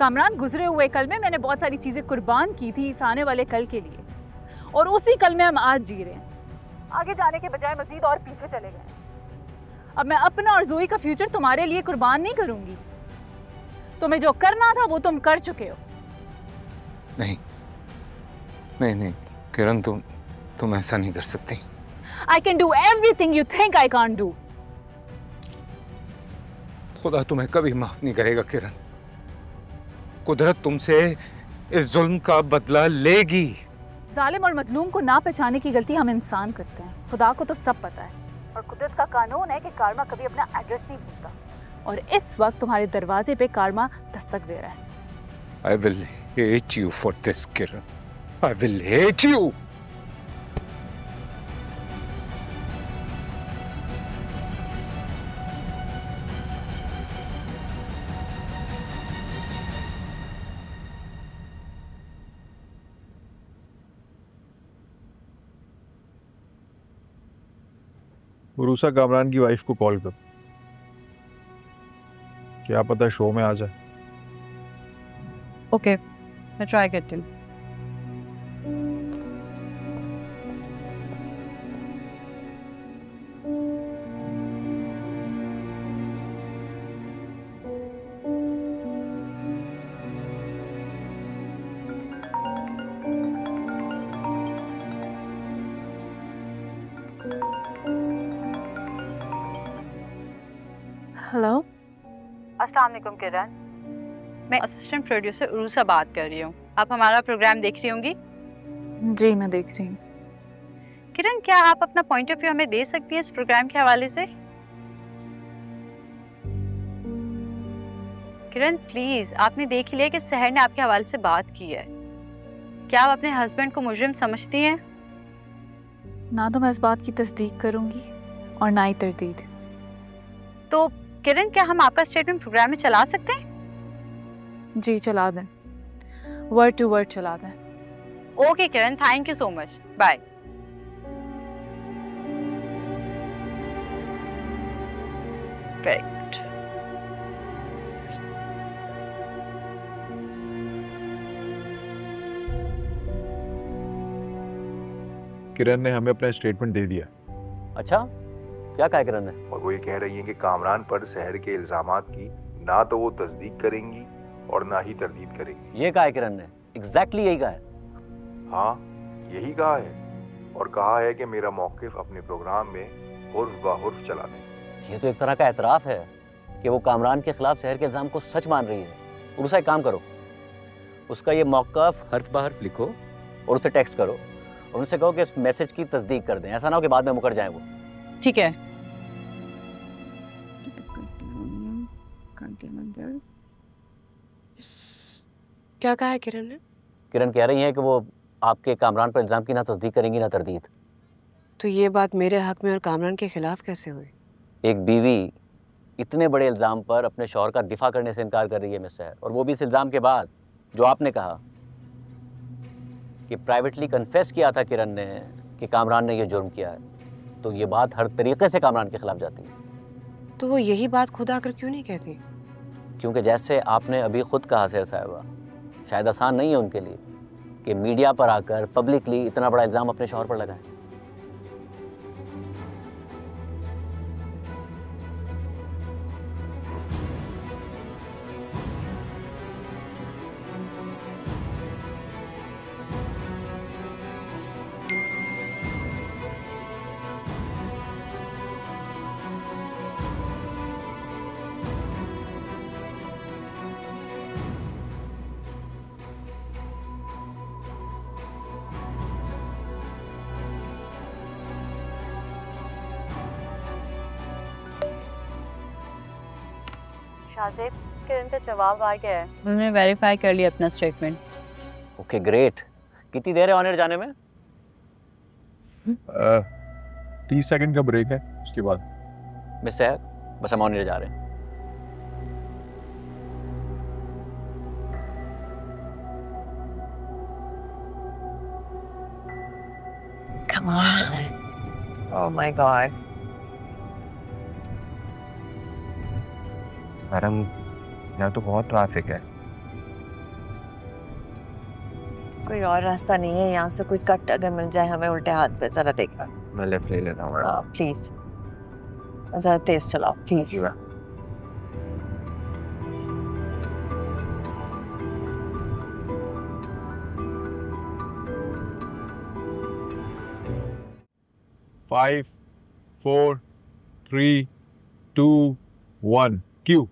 कामरान, गुजरे हुए कल में मैंने बहुत सारी चीजें कुर्बान की थी इस आने वाले कल के लिए, और उसी कल में हम आज जी रहे हैं। आगे जाने के बजाय मजीद और पीछे चले गए। अब मैं अपना और जोई का फ्यूचर तुम्हारे लिए कुर्बान नहीं करूंगी। तुम्हें जो करना था वो तुम कर चुके हो। नहीं नहीं नहीं किरण, तुम ऐसा नहीं कर सकती। I can do everything you think I can't do. खुदा तुम्हें कभी माफ नहीं करेगा किरण। कुदरत तुमसे इस जुल्म का बदला लेगी। जालिम और मजलूम को ना पहचाने की गलती हम इंसान करते हैं, खुदा को तो सब पता है। और कुदरत का कानून है कि कार्मा कभी अपना एड्रेस नहीं भूलता, और इस वक्त तुम्हारे दरवाजे पे कार्मा दस्तक दे रहा है। I will hate you for this, Kiran. I will hate you. उरूसा कामरान की वाइफ को कॉल कर, क्या पता शो में आ जाए। ओके, मैं ट्राई करती हूँ। हेलो, अस्सलाम वालेकुम किरण, मैं असिस्टेंट प्रोड्यूसर उरूसा बात कर रही हूँ। आप हमारा प्रोग्राम देख रही होंगी? जी मैं देख रही हूँ। किरण, क्या आप अपना पॉइंट ऑफ व्यू हमें दे सकती है इस प्रोग्राम के हवाले से? किरण प्लीज, आपने देख ही लिया कि सहर ने आपके हवाले से बात की है। क्या आप अपने हस्बैंड को मुजरिम समझती हैं? ना तो मैं इस बात की तस्दीक करूंगी और ना ही तरदीद। तो किरण, क्या हम आपका स्टेटमेंट प्रोग्राम में चला सकते हैं? जी चला दें, वर्ड टू वर्ड चला दें। Okay Kiran, thank you so much, bye. Very good. Kiran ने हमें अपना स्टेटमेंट दे दिया। अच्छा, क्या कहा किरण ने? और वो ये कह रही हैं कि कामरान पर शहर के इल्जामात की ना तो वो तस्दीक करेंगी और ना ही तरदीद करेंगी। ये कहा है किरण ने? एग्जैक्टली यही कहा है। हाँ, यही कहा है, और कहा है कि मेरा मौक़िफ़ अपने प्रोग्राम में हुर्फ ब हुर्फ चला दें। ये तो एक तरह का एतराफ़ है कि वो कामरान के खिलाफ शहर के इल्ज़ाम को सच मान रही है। और उसे एक काम करो, उसका ये मौक़िफ़ हर्फ ब हर्फ लिखो और उसे टेक्स्ट करो और उनसे कहो कि इस मैसेज की तस्दीक कर दें। ऐसा ना हो कि बाद में मुकर जाए वो। ठीक है। क्या कहा है किरण ने? किरण कह रही है कि वो आपके कामरान पर इल्ज़ाम की ना तस्दीक करेंगी ना तरदीद। तो ये बात मेरे हक में और कामरान के खिलाफ कैसे हुई? एक बीवी इतने बड़े इल्ज़ाम पर अपने शौहर का दिफा करने से इनकार कर रही है मिस सहर, और वो भी इस इल्ज़ाम के बाद जो आपने कहा कि प्राइवेटली कन्फेस किया था किरण ने कि कामरान ने ये जुर्म किया है। तो ये बात हर तरीके से कामरान के खिलाफ जाती है। तो वो यही बात खुद आकर क्यों नहीं कहती? क्योंकि जैसे आपने अभी खुद कहा सहर साहिबा, शायद आसान नहीं है उनके लिए कि मीडिया पर आकर पब्लिकली इतना बड़ा इल्ज़ाम अपने शौहर पर लगाएं। शाज़ेब, किरण का जवाब आ गया है, उन्होंने वेरीफाई कर लिया अपना स्टेटमेंट। Okay great. कितनी देर है ऑन एयर जाने में? 30 सेकंड का ब्रेक है, उसके बाद। मिस सहर, बस हम ऑन एयर जा रहे हैं। Come on. Oh my God. Madam, यहाँ तो बहुत ट्रैफिक है, कोई और रास्ता नहीं है यहाँ से? कोई कट अगर मिल जाए हमें उल्टे हाथ पे, जरा देखना। मैं लेफ्ट ले लेता हूँ। प्लीज जरा तेज चलाओ प्लीज। Five, 4, 3, 2, 1, cue.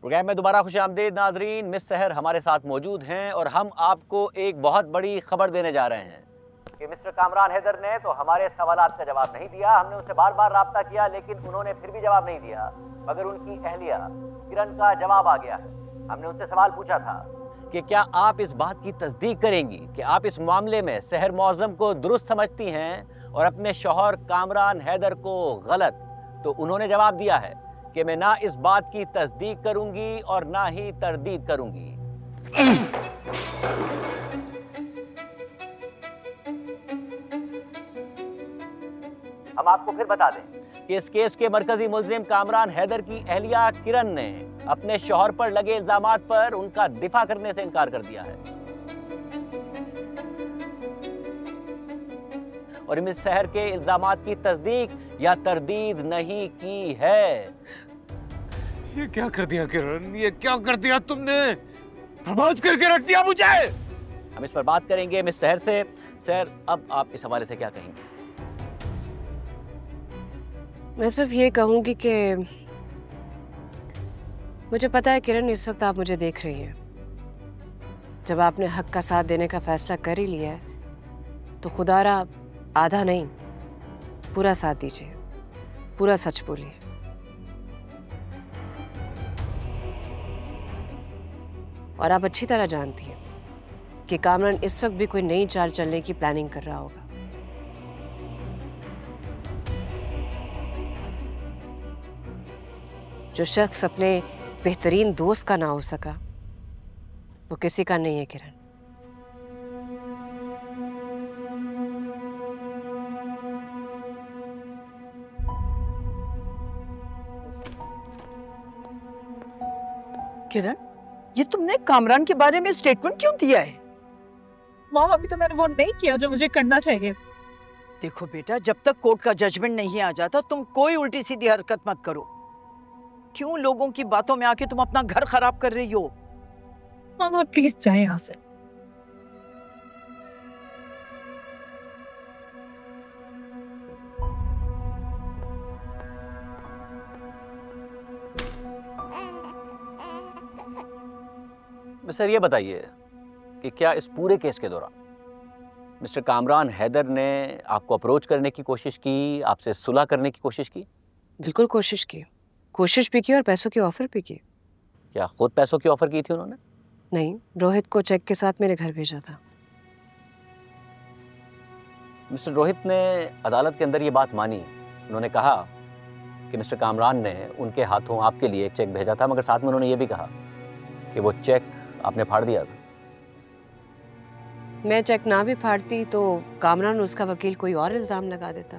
प्रोग्राम में दोबारा खुशामदीद नाजरीन। मिस सहर हमारे साथ मौजूद हैं और हम आपको एक बहुत बड़ी खबर देने जा रहे हैं कि मिस्टर कामरान हैदर ने तो हमारे सवालात का जवाब नहीं दिया। हमने उनसे बार बार राब्ता किया लेकिन उन्होंने फिर भी जवाब नहीं दिया, मगर उनकी अहलिया किरण का जवाब आ गया है। हमने उनसे सवाल पूछा था कि क्या आप इस बात की तस्दीक करेंगी कि आप इस मामले में सहर मौज़म को दुरुस्त समझती हैं और अपने शौहर कामरान हैदर को गलत। तो उन्होंने जवाब दिया है कि मैं ना इस बात की तस्दीक करूंगी और ना ही तरदीद करूंगी। हम आपको फिर बता दें कि इस केस के मरकजी मुल्जिम कामरान हैदर की अहलिया किरण ने अपने शौहर पर लगे इल्जामात पर उनका दिफा करने से इनकार कर दिया है और मिस सहर के इल्जामात की तस्दीक या तरदीद नहीं की है। ये क्या कर दिया किरण, ये क्या कर दिया तुमने? बर्बाद करके रख दिया मुझे। हम इस पर बात करेंगे मिस सहर से। सहर, अब आप इस हवाले से क्या कहेंगे? मैं सिर्फ ये कहूंगी कि मुझे पता है किरण, इस वक्त आप मुझे देख रही हैं। जब आपने हक का साथ देने का फैसला कर ही लिया है तो खुदारा आधा नहीं पूरा साथ दीजिए, पूरा सच बोलिए। और आप अच्छी तरह जानती हैं कि कामरान इस वक्त भी कोई नई चाल चलने की प्लानिंग कर रहा होगा। जो शख्स अपने बेहतरीन दोस्त का ना हो सका वो किसी का नहीं है किरण। किरण, ये तुमने कामरान के बारे में स्टेटमेंट क्यों दिया है? मॉम, अभी तो मैंने वो नहीं किया जो मुझे करना चाहिए। देखो बेटा, जब तक कोर्ट का जजमेंट नहीं आ जाता तुम कोई उल्टी सीधी हरकत मत करो। क्यों लोगों की बातों में आके तुम अपना घर खराब कर रही हो? मॉम, प्लीज जाए यहाँ से। सर, ये बताइए कि क्या इस पूरे केस के दौरान मिस्टर कामरान हैदर ने आपको अप्रोच करने की कोशिश की, आपसे सुलह करने की कोशिश की? बिल्कुल कोशिश की, कोशिश भी की और पैसों की ऑफर भी की। क्या खुद पैसों की ऑफर की थी उन्होंने? नहीं, रोहित को चेक के साथ मेरे घर भेजा था। मिस्टर रोहित ने अदालत के अंदर ये बात मानी। उन्होंने कहा कि मिस्टर कामरान ने उनके हाथों आपके लिए एक चेक भेजा था, मगर साथ में उन्होंने ये भी कहा कि वो चेक आपने फाड़ दिया था। मैं चेक ना भी फाड़ती तो कामरान उसका वकील कोई और इल्जाम लगा देता।